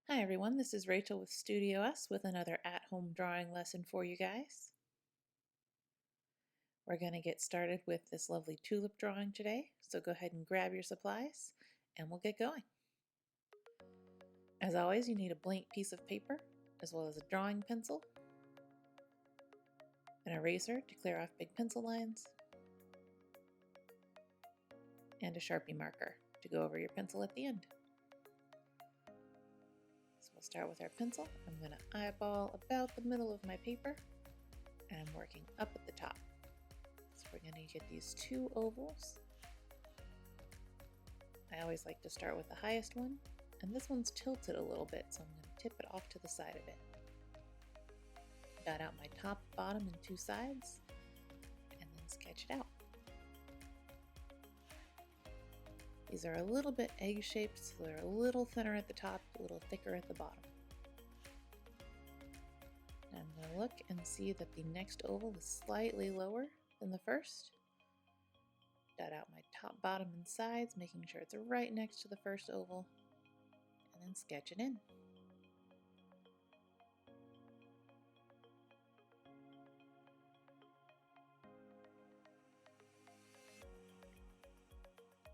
Hi everyone, this is Rachel with StudioUs with another at-home drawing lesson for you guys. We're going to get started with this lovely tulip drawing today, so go ahead and grab your supplies and we'll get going. As always, you need a blank piece of paper as well as a drawing pencil, an eraser to clear off big pencil lines, and a Sharpie marker to go over your pencil at the end. So we'll start with our pencil. I'm going to eyeball about the middle of my paper and I'm working up at the top. So we're going to get these two ovals. I always like to start with the highest one, and this one's tilted a little bit, so I'm going to tip it off to the side of it. Dot out my top, bottom, and two sides, and then sketch it out. These are a little bit egg-shaped, so they're a little thinner at the top, a little thicker at the bottom. Now I'm going to look and see that the next oval is slightly lower than the first. Dot out my top, bottom, and sides, making sure it's right next to the first oval, and then sketch it in.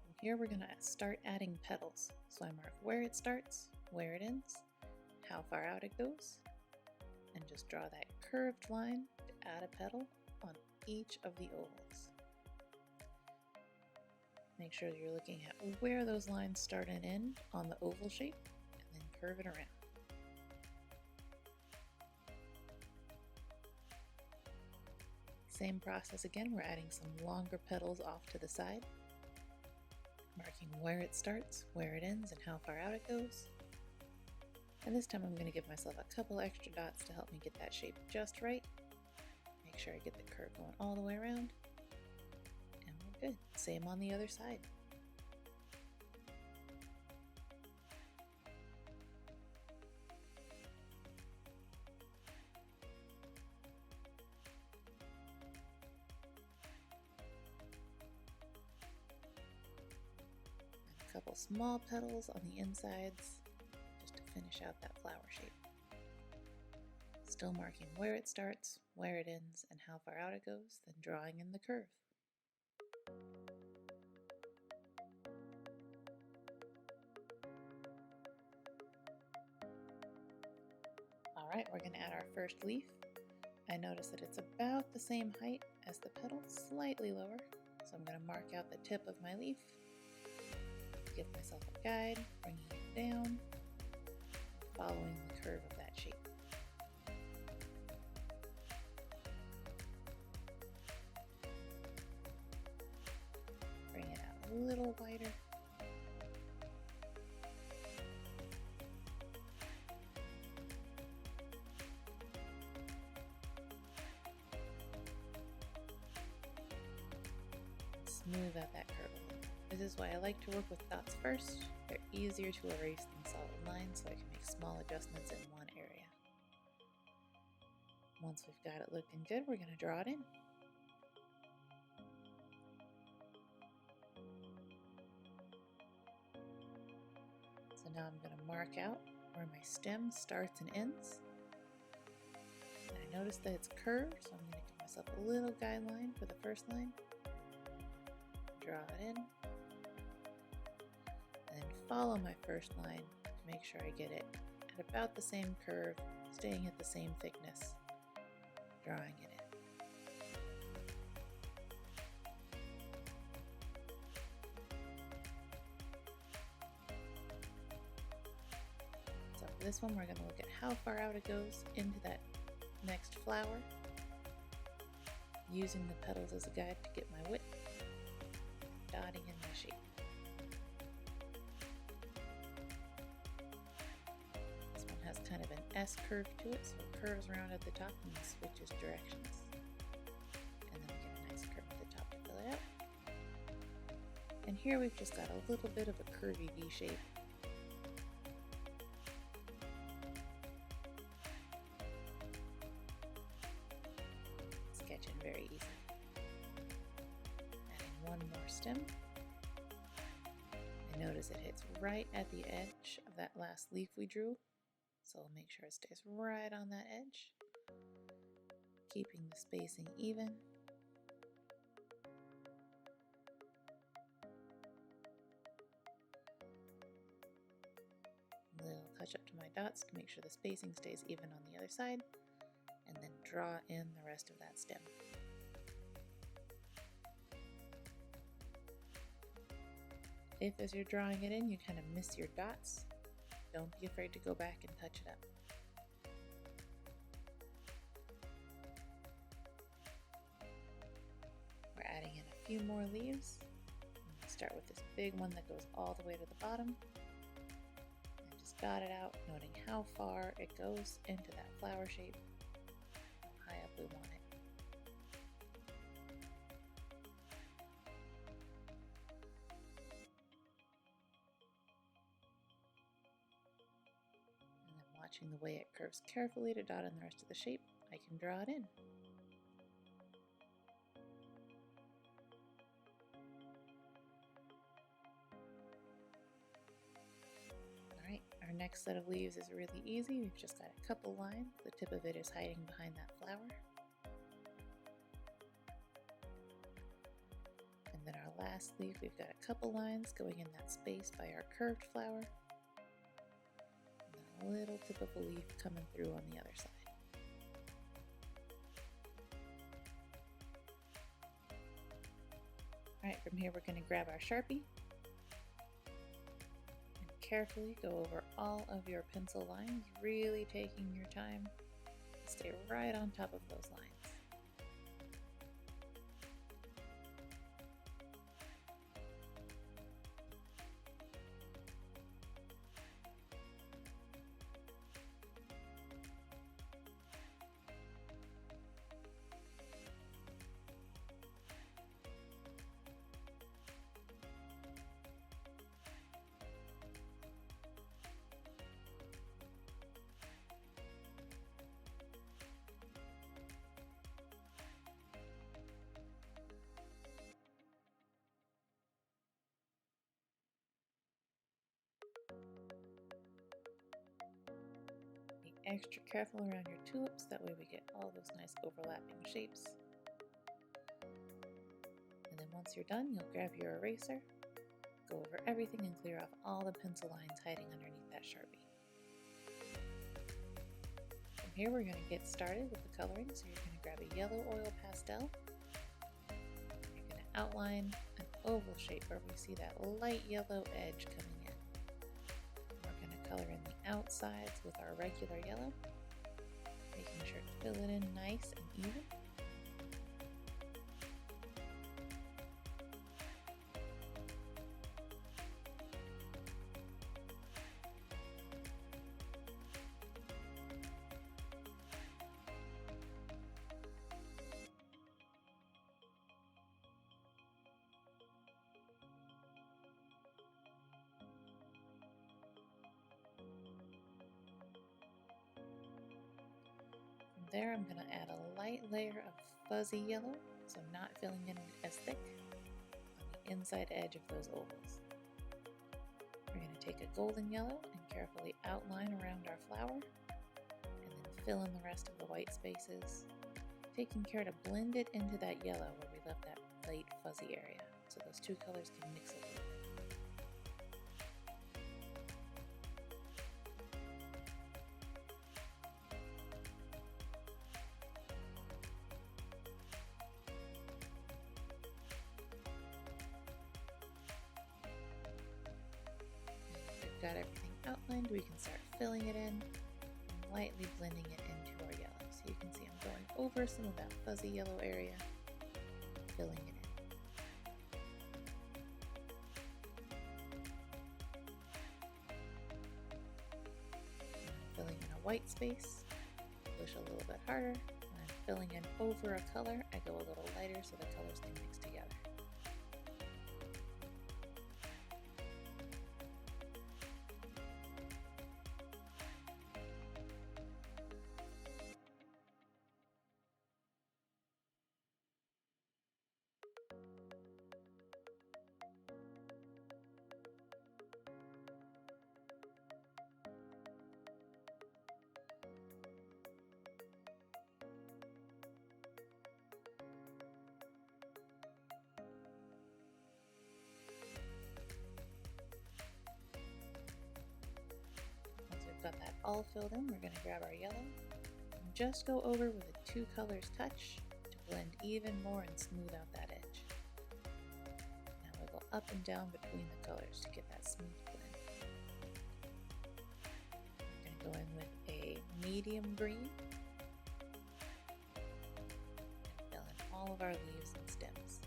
From here we're going to start adding petals. So I mark where it starts, where it ends, how far out it goes, and just draw that curved line to add a petal on each of the ovals. Make sure you're looking at where those lines start and end on the oval shape, and then curve it around. Same process again, we're adding some longer petals off to the side, marking where it starts, where it ends, and how far out it goes. And this time I'm going to give myself a couple extra dots to help me get that shape just right. Make sure I get the curve going all the way around. And we're good. Same on the other side. And a couple small petals on the insides just to finish out that flower shape. Still marking where it starts, where it ends, and how far out it goes, then drawing in the curve. Alright, we're going to add our first leaf. I notice that it's about the same height as the petal, slightly lower. So I'm going to mark out the tip of my leaf, give myself a guide, bringing it down, following the curve of that shape. Bring it out a little wider. Smooth out that curve a little. This is why I like to work with dots first. They're easier to erase than solid lines, so I can make small adjustments in one area. Once we've got it looking good, we're going to draw it in. So now I'm going to mark out where my stem starts and ends. And I notice that it's curved, so I'm going to give myself a little guideline for the first line. Draw it in, and then follow my first line to make sure I get it at about the same curve, staying at the same thickness, drawing it in. So for this one, we're going to look at how far out it goes into that next flower, using the petals as a guide to get my width. Dotting in the shape. This one has kind of an S curve to it, so it curves around at the top and then switches directions. And then we get a nice curve at the top to fill it out. And here we've just got a little bit of a curvy V shape. Sketching very easy. One more stem. I notice it hits right at the edge of that last leaf we drew, So I'll make sure it stays right on that edge, keeping the spacing even. A little touch up to my dots to make sure the spacing stays even on the other side, and then draw in the rest of that stem. If as you're drawing it in you kind of miss your dots, don't be afraid to go back and touch it up. We're adding in a few more leaves. Start with this big one that goes all the way to the bottom. And just dot it out, noting how far it goes into that flower shape, how high up we want it. And then watching the way it curves carefully to dot in the rest of the shape, I can draw it in. Our next set of leaves is really easy. We've just got a couple lines. The tip of it is hiding behind that flower. And then our last leaf, we've got a couple lines going in that space by our curved flower. And then a little tip of a leaf coming through on the other side. All right, from here we're going to grab our Sharpie. Carefully go over all of your pencil lines, really taking your time to stay right on top of those lines. Extra careful around your tulips, that way we get all those nice overlapping shapes. And then once you're done, you'll grab your eraser, go over everything and clear off all the pencil lines hiding underneath that Sharpie. From here we're going to get started with the coloring, so you're going to grab a yellow oil pastel. You're going to outline an oval shape where we see that light yellow edge coming in. Color in the outsides with our regular yellow, making sure to fill it in nice and even. There I'm going to add a light layer of fuzzy yellow, so not filling in as thick, on the inside edge of those ovals. We're going to take a golden yellow and carefully outline around our flower, and then fill in the rest of the white spaces, taking care to blend it into that yellow where we left that light fuzzy area, so those two colors can mix a little. Got everything outlined, we can start filling it in and lightly blending it into our yellow. So you can see I'm going over some of that fuzzy yellow area, filling it in. Filling in a white space, push a little bit harder. When I'm filling in over a color, I go a little lighter so the colors can mix together. got that all filled in, we're going to grab our yellow and just go over with a 2 colors touch to blend even more and smooth out that edge. Now we go up and down between the colors to get that smooth blend. We're going to go in with a medium green and fill in all of our leaves and stems.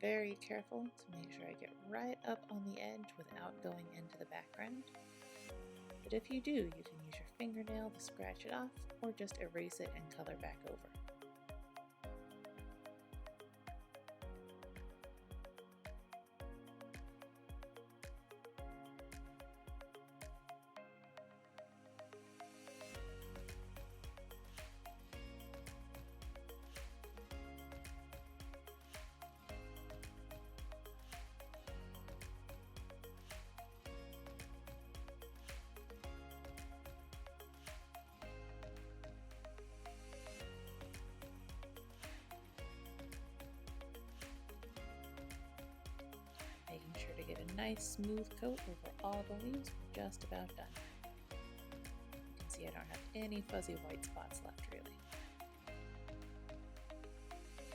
Very careful to make sure I get right up on the edge without going into the background. But if you do, you can use your fingernail to scratch it off or just erase it and color back over. Making sure to get a nice smooth coat over all the leaves. We're just about done. You can see I don't have any fuzzy white spots left really.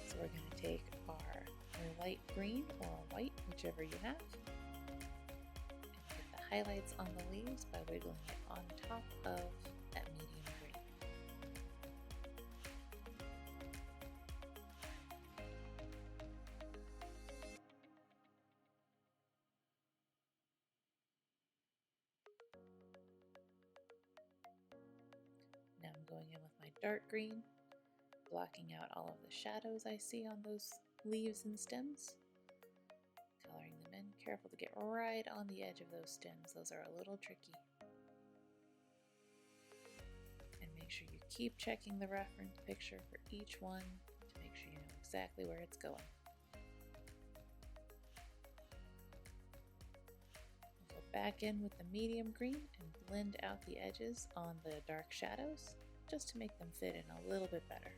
So we're going to take our light green or white, whichever you have, and get the highlights on the leaves by wiggling it on top of that medium green. Now I'm going in with my dark green, blocking out all of the shadows I see on those leaves and stems. Coloring them in. Careful to get right on the edge of those stems. Those are a little tricky. And make sure you keep checking the reference picture for each one to make sure you know exactly where it's going. Go back in with the medium green and blend out the edges on the dark shadows just to make them fit in a little bit better.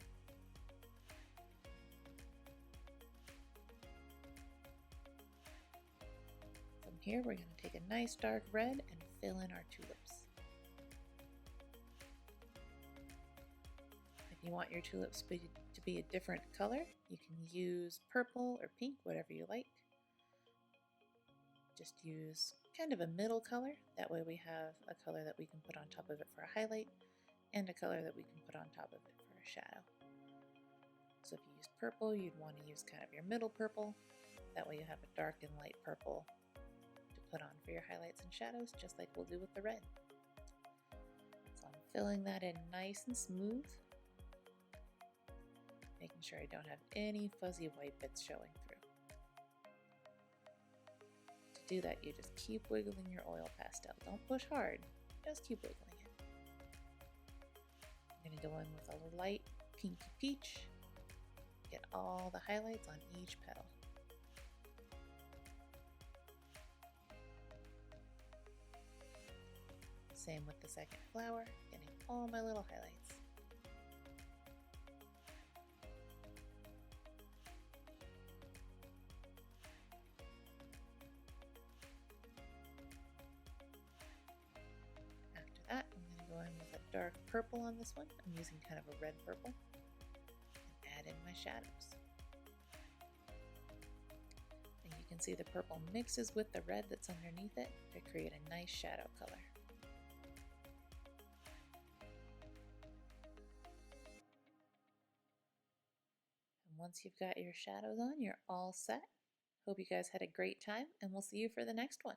From here we're going to take a nice dark red and fill in our tulips. If you want your tulips to be a different color, you can use purple or pink, whatever you like. Just use kind of a middle color. That way we have a color that we can put on top of it for a highlight and a color that we can put on top of it for a shadow. So if you use purple, you'd want to use kind of your middle purple. That way you have a dark and light purple to put on for your highlights and shadows, just like we'll do with the red. So I'm filling that in nice and smooth, making sure I don't have any fuzzy white bits showing through. To do that, you just keep wiggling your oil pastel. Don't push hard, just keep wiggling it. I'm going to go in with a light pinky peach, get all the highlights on each petal. Same with the second flower, getting all my little highlights. After that, I'm going to go in with a dark purple on this one. I'm using kind of a red purple. And add in my shadows. And you can see the purple mixes with the red that's underneath it to create a nice shadow color. Once you've got your shadows on, you're all set. Hope you guys had a great time, and we'll see you for the next one.